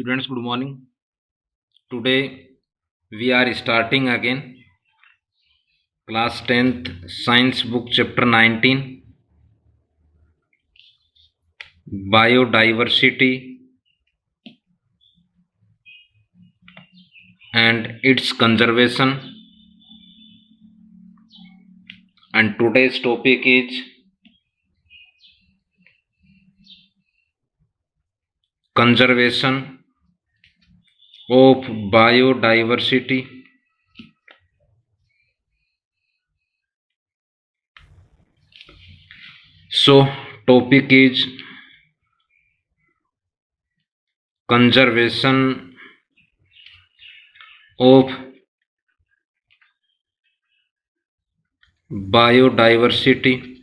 Students, good morning. Today we are starting again class 10th science book chapter 19 biodiversity and its conservation, and today's topic is conservation of biodiversity. So topic is conservation of biodiversity.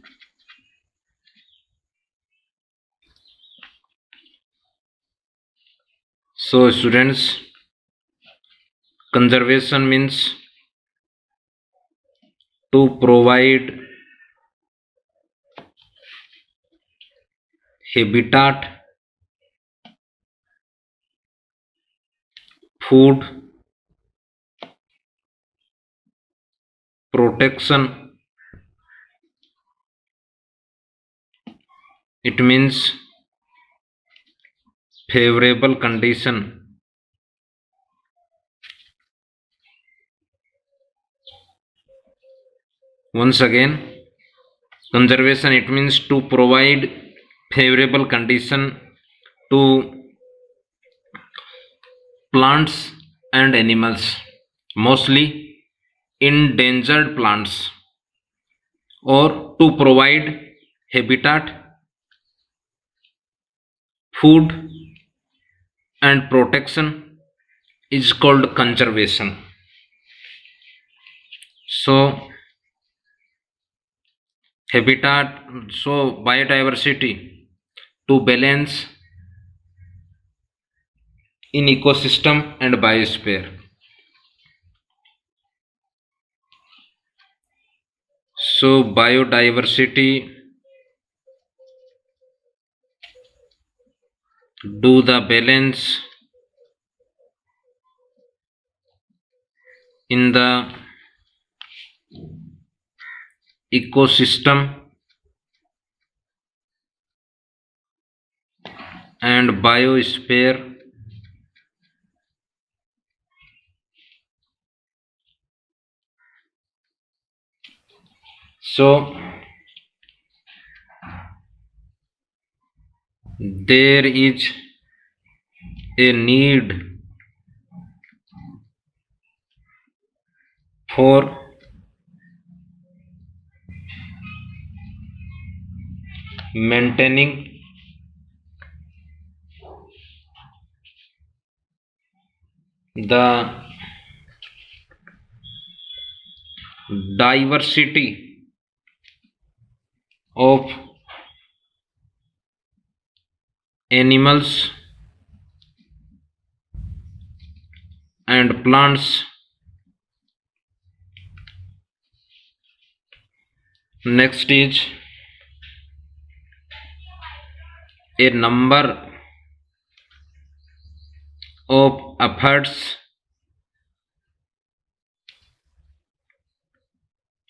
So students, conservation means to provide habitat, food, protection. It means favorable condition. Once again, conservation, it means to provide favorable condition to plants and animals, mostly endangered plants, or to provide habitat, food, and protection is called conservation. So habitat, so biodiversity, to balance in ecosystem and biosphere. So biodiversity do the balance in the ecosystem and biosphere. So there is a need for maintaining the diversity of animals and plants. Next is a number of efforts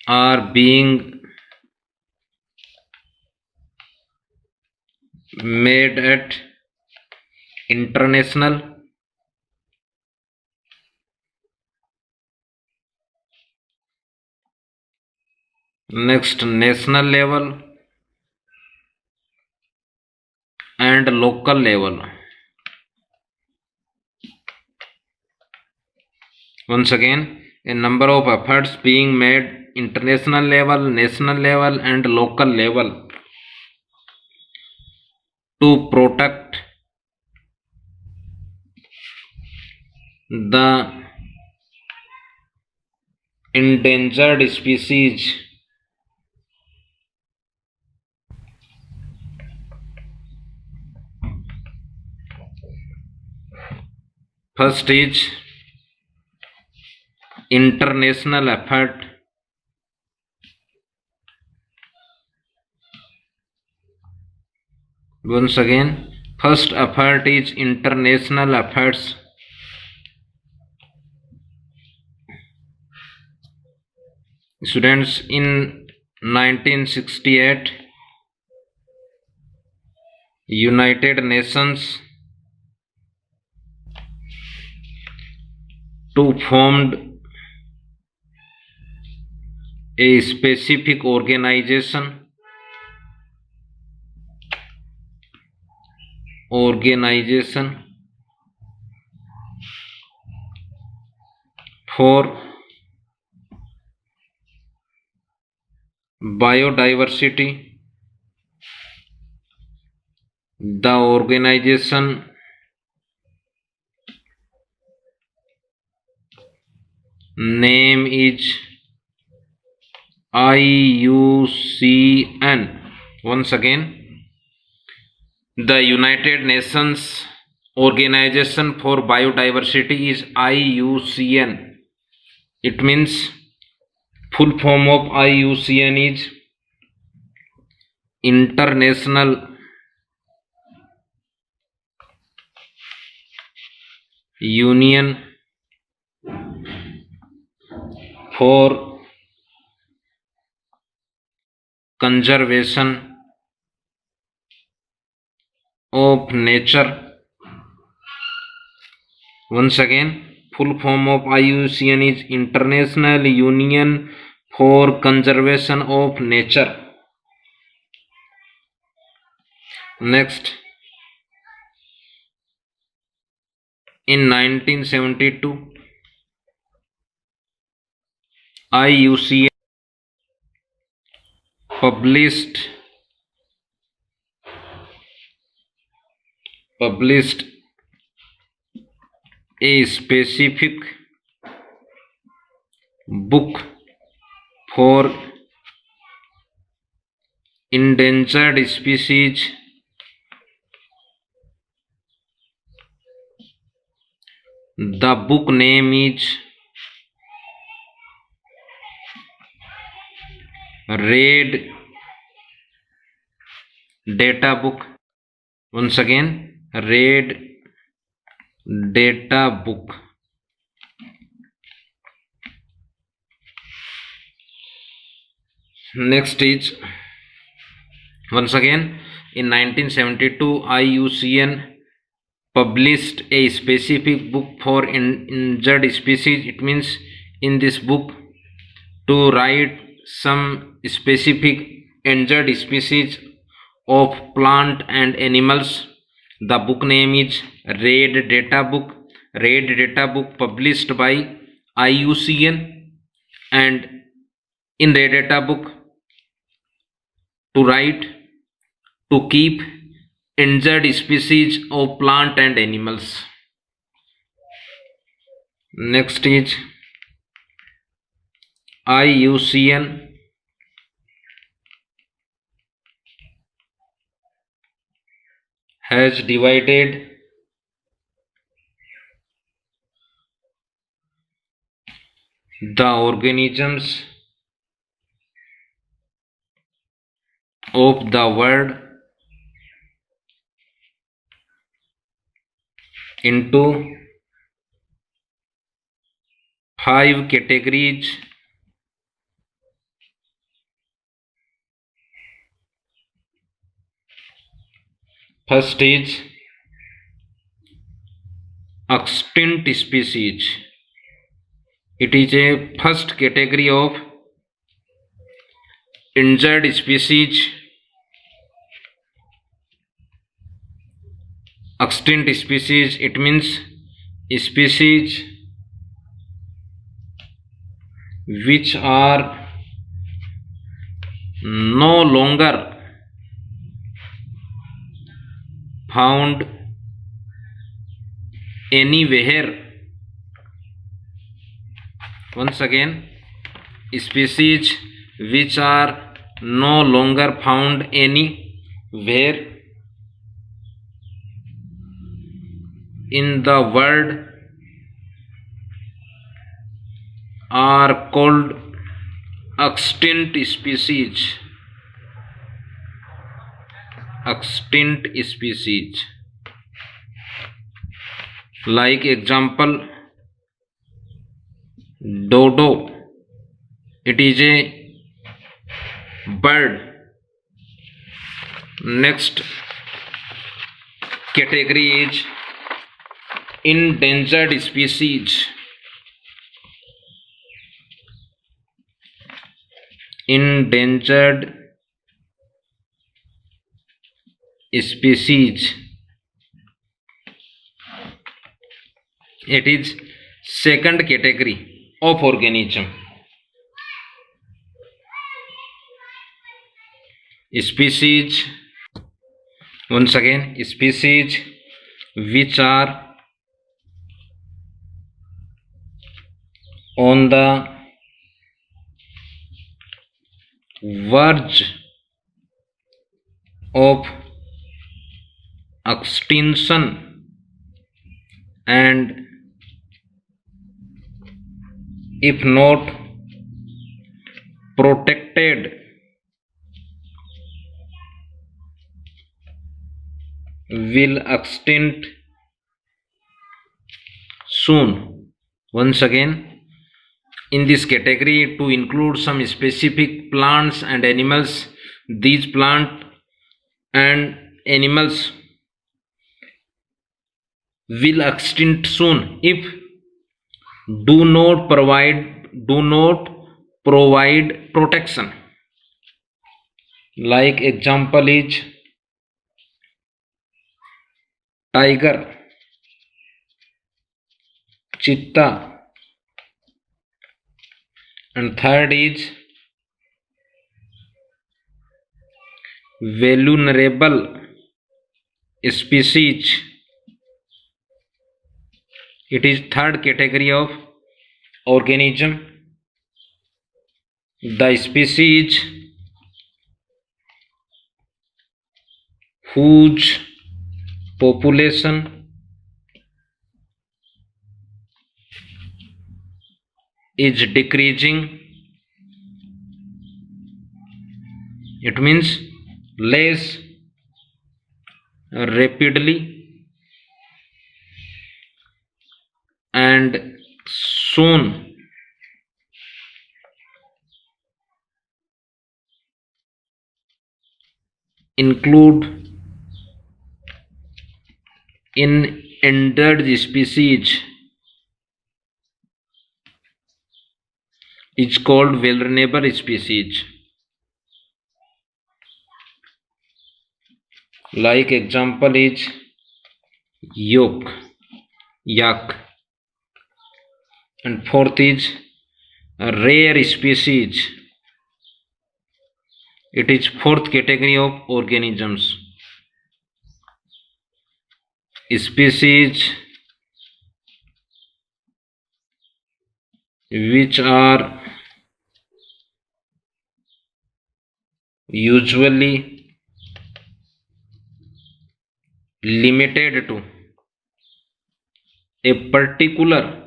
are being made at international next national level and local level. Once again, a number of efforts being made international level, national level and local level to protect the endangered species. First is international effort. Once again, First effort is international affairs. Students, in 1968, United Nations formed a specific organization for biodiversity. The organization name is IUCN. Once again, the United Nations Organization for Biodiversity is IUCN. It means full form of IUCN is International Union for Conservation of Nature. Once again, full form of IUCN is International Union for Conservation of Nature. Next, in 1972, IUCN published a specific book for endangered species. The book name is Red Data Book. Once again, Red Data Book. Next is, once again, in 1972, IUCN published a specific book for endangered species. It means in this book to write some specific endangered species of plant and animals. The book name is Red Data Book. Red Data Book published by IUCN, and in Red Data Book to write to keep endangered species of plant and animals. Next is IUCN has divided the organisms of the world into 5 categories. First is extinct species. It is a first category of endangered species. Extinct species, it means species which are no longer found anywhere. Once again, species which are no longer found anywhere in the world are called extinct species. Extinct species. Like example, dodo. It is a bird. Next category is endangered species. Endangered species. It is second category of organism. Species, once again, species which are on the verge of extinction and if not protected will extinct soon. Once again, in this category to include some specific plants and animals. These plant and animals will extinct soon if do not provide protection. Like example is tiger, cheetah, and third is vulnerable species. It is third category of organism. The species whose population is decreasing, it means less rapidly and soon include in endangered species is called vulnerable species. Like example is yak, and fourth is a rare species. It is fourth category of organisms. Species which are usually limited to a particular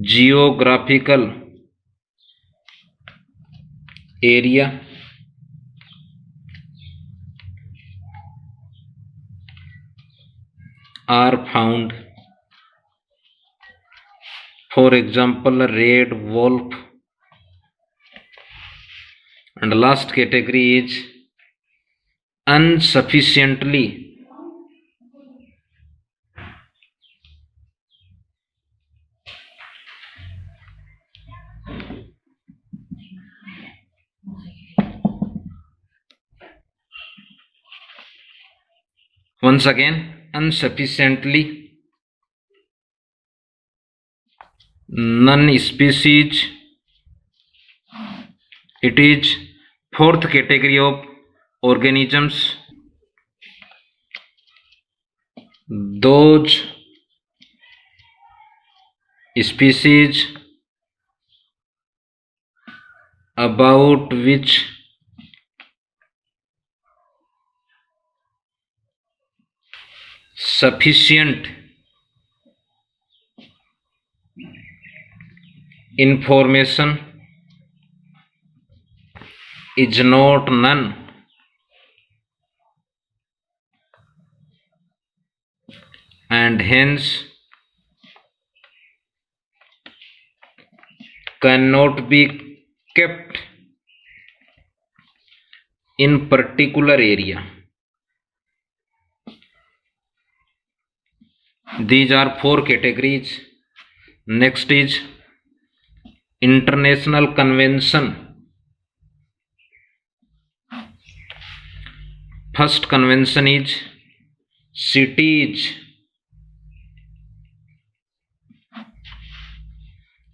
geographical area are found. For example, red wolf. And last category is insufficiently once again insufficiently non-species. It is fourth category of organisms. Those species about which sufficient information is not known and hence cannot be kept in particular area. These are 4 categories. Next is international convention. First convention is cities.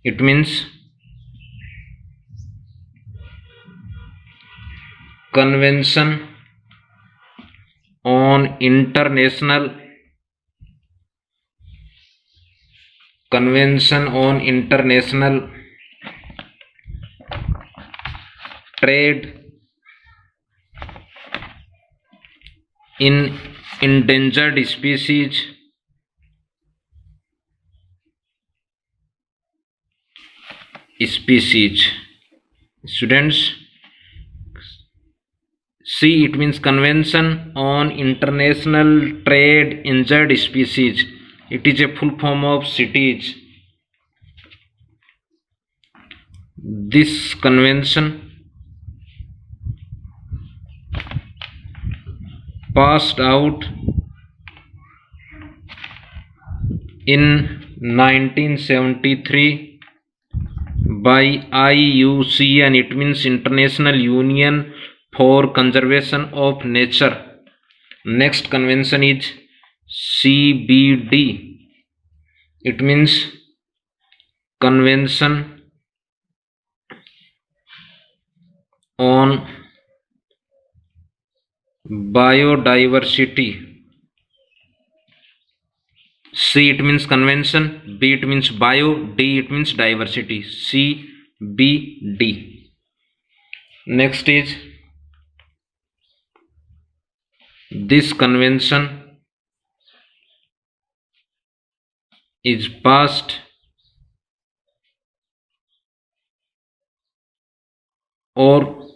It means convention on international trade in endangered species students, see, it means convention on international trade injured species. It is a full form of cities. This convention passed out in 1973 by IUCN. It means International Union for Conservation of Nature. Next convention is CBD. It means Convention on Biodiversity. C, it means convention, B, it means bio, D, it means diversity. CBD. Next is this convention is passed or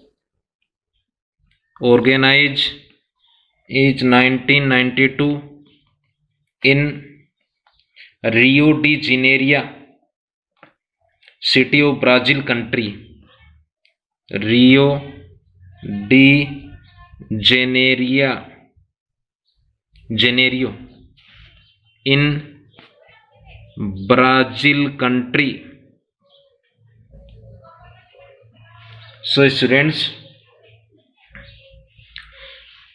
organized is 1992 in Rio de Janeiro, city of Brazil country. Rio de Janeiro in Brazil country. So students,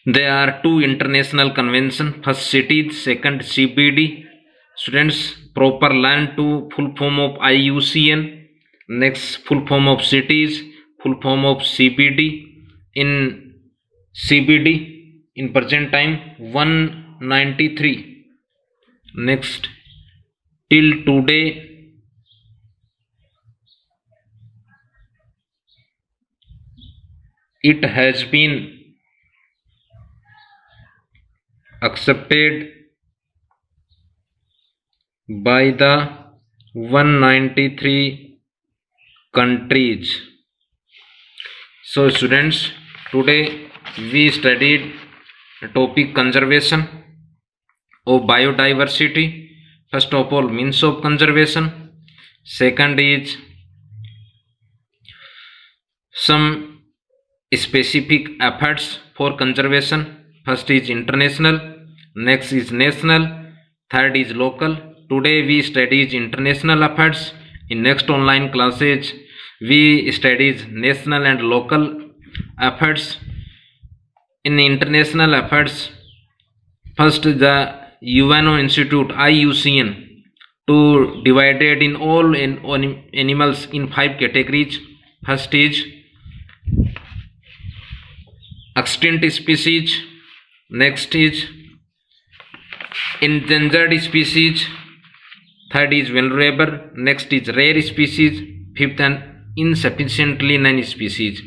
there are 2 international conventions. First cities, second CBD. Students, proper learn to full form of IUCN. Next, full form of cities, full form of CBD. In CBD, in present time 193. Next, till today it has been accepted by the 193 countries. So students, today we studied the topic conservation of biodiversity. First of all, means of conservation. Second is some specific efforts for conservation. First is international, next is national, third is local. Today we studied international efforts. In next online classes we studied national and local efforts. In international efforts, first the UNO Institute IUCN to divided in all animals in 5 categories. First is extinct species, next is endangered species, third is vulnerable, next is rare species, fifth and insufficiently known species.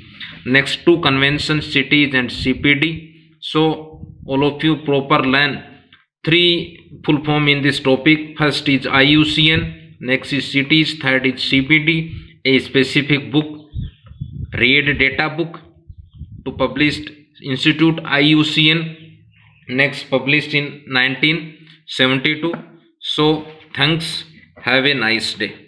Next 2 conventions, cities and CPD. So all of you proper learn 3 full form in this topic. First is IUCN, next is cities, third is CPD. A specific book, read data book to published Institute IUCN, next published in 1972. So thanks, have a nice day.